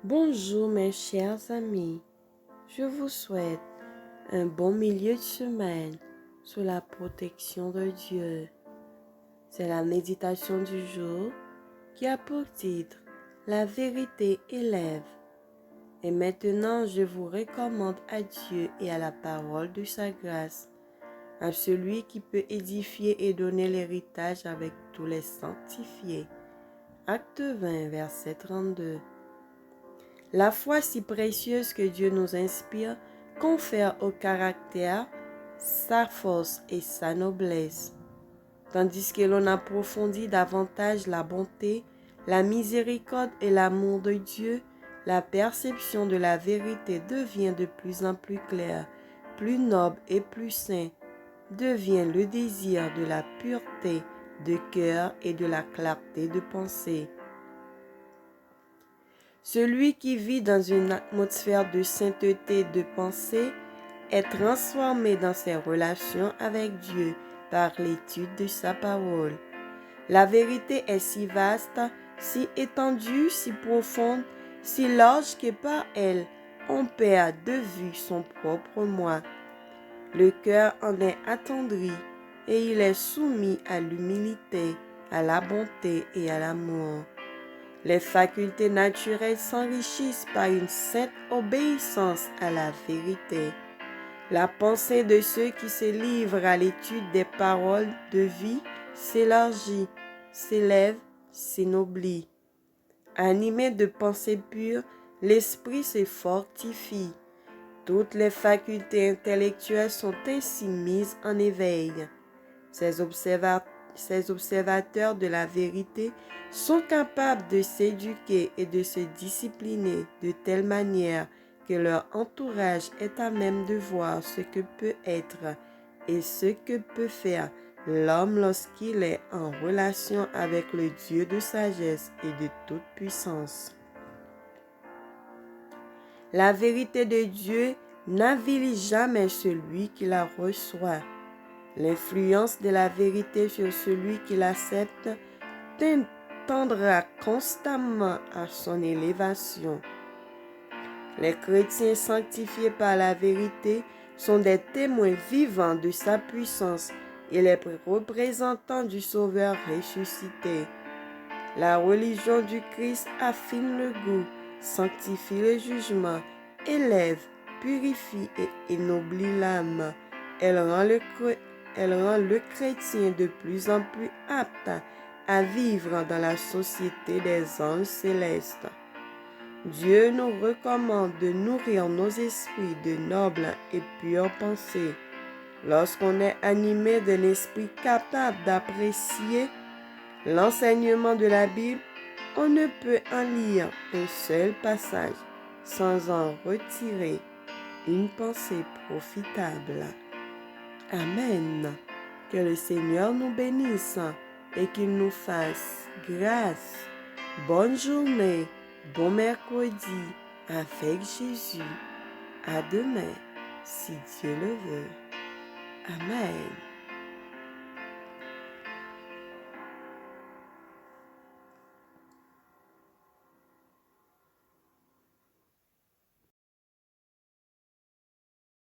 Bonjour mes chers amis, je vous souhaite un bon milieu de semaine sous la protection de Dieu. C'est la méditation du jour qui a pour titre La vérité élève. Et maintenant je vous recommande à Dieu et à la parole de sa grâce, à celui qui peut édifier et donner l'héritage avec tous les sanctifiés. Acte 20, verset 32. La foi si précieuse que Dieu nous inspire confère au caractère sa force et sa noblesse. Tandis que l'on approfondit davantage la bonté, la miséricorde et l'amour de Dieu, la perception de la vérité devient de plus en plus claire, plus noble et plus sain, devient le désir de la pureté de cœur et de la clarté de pensée. Celui qui vit dans une atmosphère de sainteté de pensée est transformé dans ses relations avec Dieu par l'étude de sa parole. La vérité est si vaste, si étendue, si profonde, si large que par elle, on perd de vue son propre moi. Le cœur en est attendri et il est soumis à l'humilité, à la bonté et à l'amour. Les facultés naturelles s'enrichissent par une sainte obéissance à la vérité. La pensée de ceux qui se livrent à l'étude des paroles de vie s'élargit, s'élève, s'ennoblit. Animé de pensées pures, l'esprit se fortifie. Toutes les facultés intellectuelles sont ainsi mises en éveil. Ces observateurs de la vérité sont capables de s'éduquer et de se discipliner de telle manière que leur entourage est à même de voir ce que peut être et ce que peut faire l'homme lorsqu'il est en relation avec le Dieu de sagesse et de toute puissance. La vérité de Dieu n'avilit jamais celui qui la reçoit. L'influence de la vérité sur celui qui l'accepte tendra constamment à son élévation. Les chrétiens sanctifiés par la vérité sont des témoins vivants de sa puissance et les représentants du Sauveur ressuscité. La religion du Christ affine le goût, sanctifie le jugement, élève, purifie et ennoblit l'âme. Elle rend le chrétien de plus en plus apte à vivre dans la société des anges célestes. Dieu nous recommande de nourrir nos esprits de nobles et pures pensées. Lorsqu'on est animé de l'esprit capable d'apprécier l'enseignement de la Bible, on ne peut en lire un seul passage sans en retirer une pensée profitable. Amen. Que le Seigneur nous bénisse et qu'il nous fasse grâce. Bonne journée, bon mercredi avec Jésus. À demain, si Dieu le veut. Amen.